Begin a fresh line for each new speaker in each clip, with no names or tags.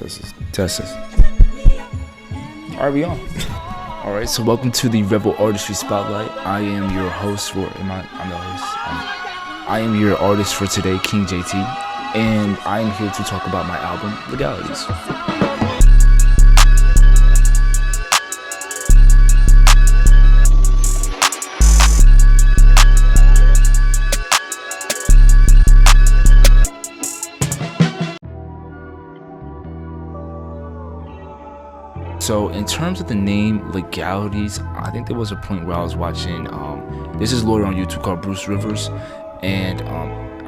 Test. Alright, we on. Alright, so welcome to the Rebel Artistry Spotlight. I am your host, I'm the host. I am your artist for today, King.Jay.T, and I am here to talk about my album, Legalities. So in terms of the name Legalities, I think there was a point where I was watching this is a lawyer on YouTube called Bruce Rivers, and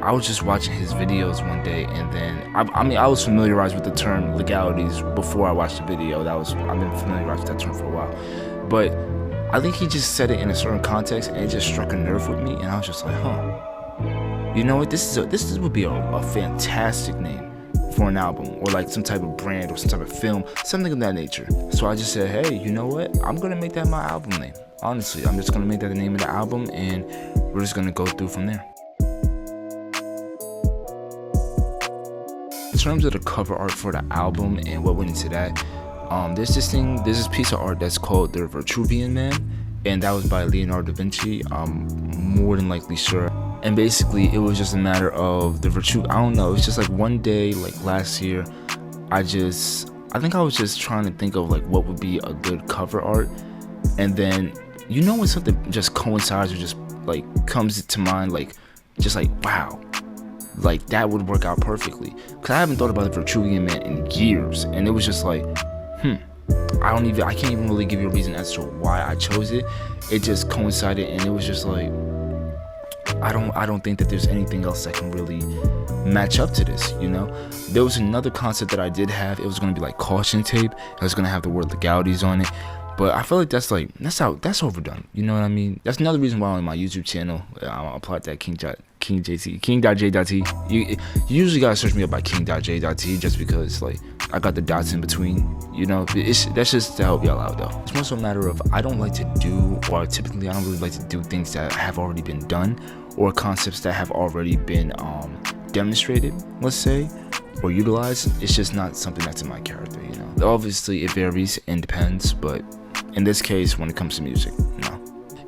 I was just watching his videos one day, and then I was familiarized with the term legalities before I watched the video. I've been familiarized with that term for a while, but I think he just said it in a certain context, and it just struck a nerve with me, and I was just like, you know what, this would be a fantastic name for an album, or like some type of brand or some type of film, something of that nature. So I just said, hey, you know what, I'm gonna make that my album name. Honestly, I'm just gonna make that the name of the album, and we're just gonna go through from there. In terms of the cover art for the album and what went into that, there's this piece of art that's called the Vitruvian Man, and that was by Leonardo da Vinci. I'm more than likely sure. And basically, it was just a matter of the Vitruvian. I don't know. It was just like one day, like last year, I think I was just trying to think of like what would be a good cover art, and then you know when something just coincides or just like comes to mind, like just like wow, like that would work out perfectly. Cause I haven't thought about the Vitruvian Man in years, and it was just like, I can't even really give you a reason as to why I chose it. It just coincided, and it was just like, I don't think that there's anything else that can really match up to this, you know? There was another concept that I did have. It was going to be like caution tape. It was going to have the word legalities on it. But I feel like that's overdone. You know what I mean? That's another reason why on my YouTube channel, I'll apply that King.J.T. King.J.T. You usually gotta search me up by King.J.T just because like I got the dots in between. You know, that's just to help y'all out though. It's more so a matter of I don't really like to do things that have already been done, or concepts that have already been demonstrated, let's say, or utilized. It's just not something that's in my character, you know. Obviously it varies and depends, but in this case, when it comes to music, you know.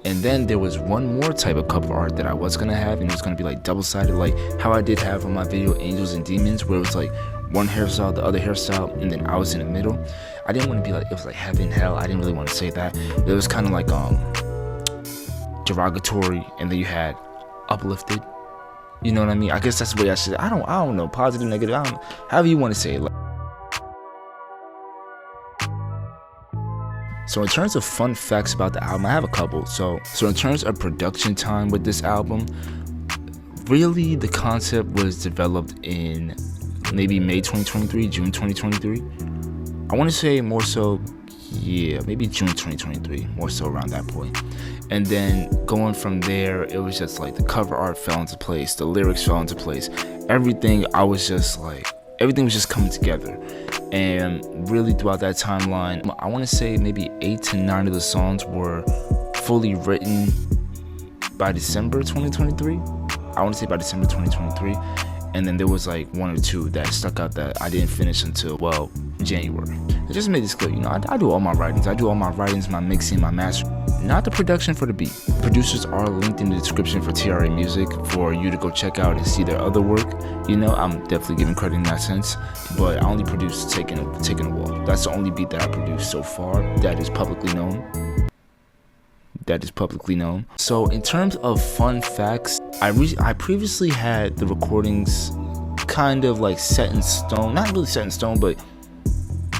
And then there was one more type of cover art that I was gonna have, and it was gonna be like double-sided, like how I did have on my video Angels and Demons, where it was like one hairstyle, the other hairstyle, and then I was in the middle. I didn't want to be like, it was like heaven, hell. I didn't really want to say that. It was kind of like derogatory, and then you had uplifted. You know what I mean? I guess that's the way I should. I don't know, positive, negative. However you want to say it. So in terms of fun facts about the album, I have a couple. So in terms of production time with this album, really the concept was developed in maybe May 2023, June 2023. I want to say more so, yeah, maybe June 2023, more so around that point. And then going from there, it was just like the cover art fell into place, the lyrics fell into place, everything was just coming together. And really throughout that timeline, I want to say maybe 8 to 9 of the songs were fully written by December 2023. I want to say by December 2023. And then there was like 1 or 2 that stuck out that I didn't finish until, well, January. I just made this clear, you know, I do all my writings. I do all my writings, my mixing, my mastering, not the production for the beat. Producers are linked in the description for TRA Music for you to go check out and see their other work. You know, I'm definitely giving credit in that sense, but I only produced Taking a Walk. That's the only beat that I produced so far that is publicly known. So in terms of fun facts, I previously had the recordings kind of like set in stone. Not really set in stone, but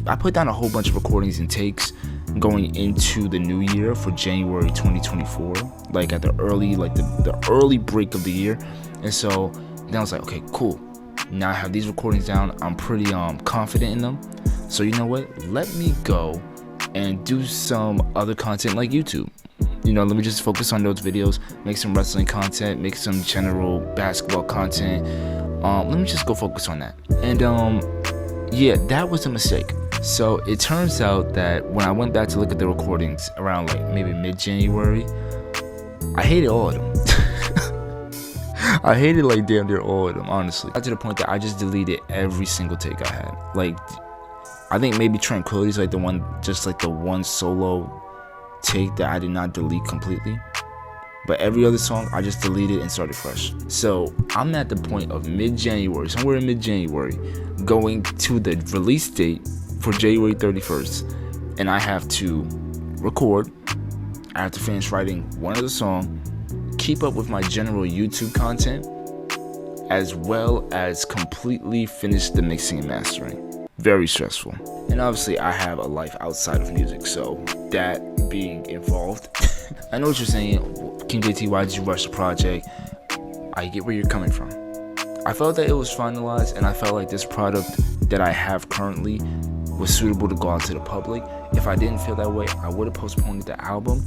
I put down a whole bunch of recordings and takes going into the new year for January 2024, like at the early break of the year. And so then I was like, okay, cool, now I have these recordings down. I'm pretty confident in them. So you know what, let me go and do some other content like YouTube. You know, let me just focus on those videos, make some wrestling content, make some general basketball content. Let me just go focus on that. And yeah, that was a mistake. So it turns out that when I went back to look at the recordings around like maybe mid-January, I hated all of them. I hated like damn near all of them, honestly. Got to the point that I just deleted every single take I had. Like I think maybe Tranquility is like the one solo take that I did not delete completely. But every other song I just deleted and started fresh. So I'm at the point of mid-January, somewhere in mid-January, going to the release date for January 31st, and I have to record. I have to finish writing one other song, keep up with my general YouTube content, as well as completely finish the mixing and mastering. Very stressful. And obviously I have a life outside of music, so that being involved, I know what you're saying. King.Jay.T, why did you rush the project? I get where you're coming from. I felt that it was finalized, and I felt like this product that I have currently was suitable to go out to the public. If I didn't feel that way, I would have postponed the album,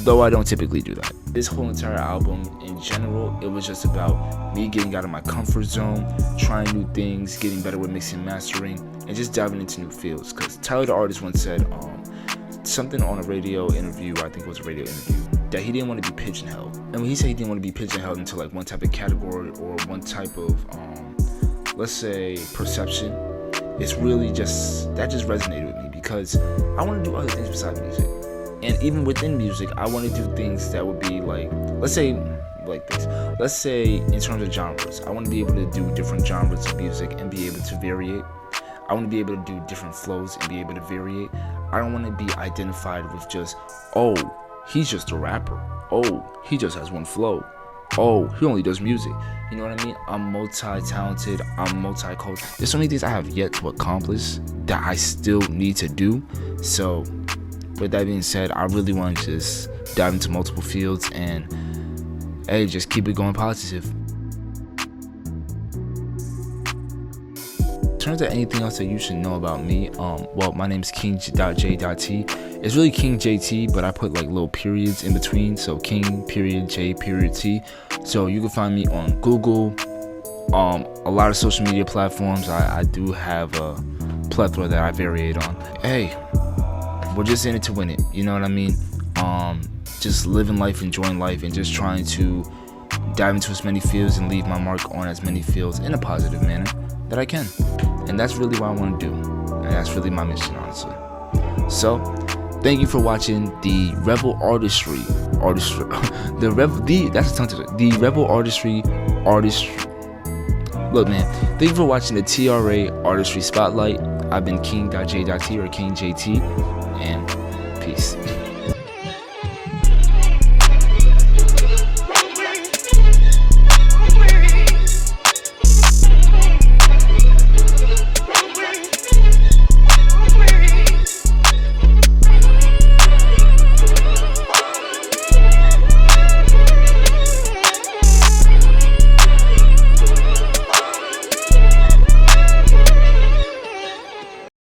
though I don't typically do that. This whole entire album in general, it was just about me getting out of my comfort zone, trying new things, getting better with mixing and mastering, and just diving into new fields. Because Tyler the Artist once said something on a radio interview, I think it was a radio interview, that he didn't want to be pigeonholed. And when he said he didn't want to be pigeonholed into like one type of category or one type of, let's say, perception, it's really just, that just resonated with me, because I want to do other things besides music. And even within music, I want to do things that would be like, let's say in terms of genres, I want to be able to do different genres of music and be able to variate. I want to be able to do different flows and be able to variate. I don't want to be identified with just, oh, he's just a rapper. Oh, he just has one flow. Oh, he only does music. You know what I mean? I'm multi-talented. I'm multicultural. There's so many things I have yet to accomplish that I still need to do. So, with that being said, I really want to just dive into multiple fields and, hey, just keep it going positive. In terms of anything else that you should know about me, well, my name's King.J.T. It's really King.J.T, but I put like little periods in between, so King.J.T. So you can find me on Google, a lot of social media platforms. I do have a plethora that I variate on. Hey, we're just in it to win it, you know what I mean? Just living life, enjoying life, and just trying to dive into as many fields and leave my mark on as many fields in a positive manner that I can. And that's really what I want to do, and that's really my mission, honestly. So thank you for watching the RevolArtistry look, man, thank you for watching the TRA Artistry Spotlight. I've been King.Jay.T or King.Jay.T, and peace.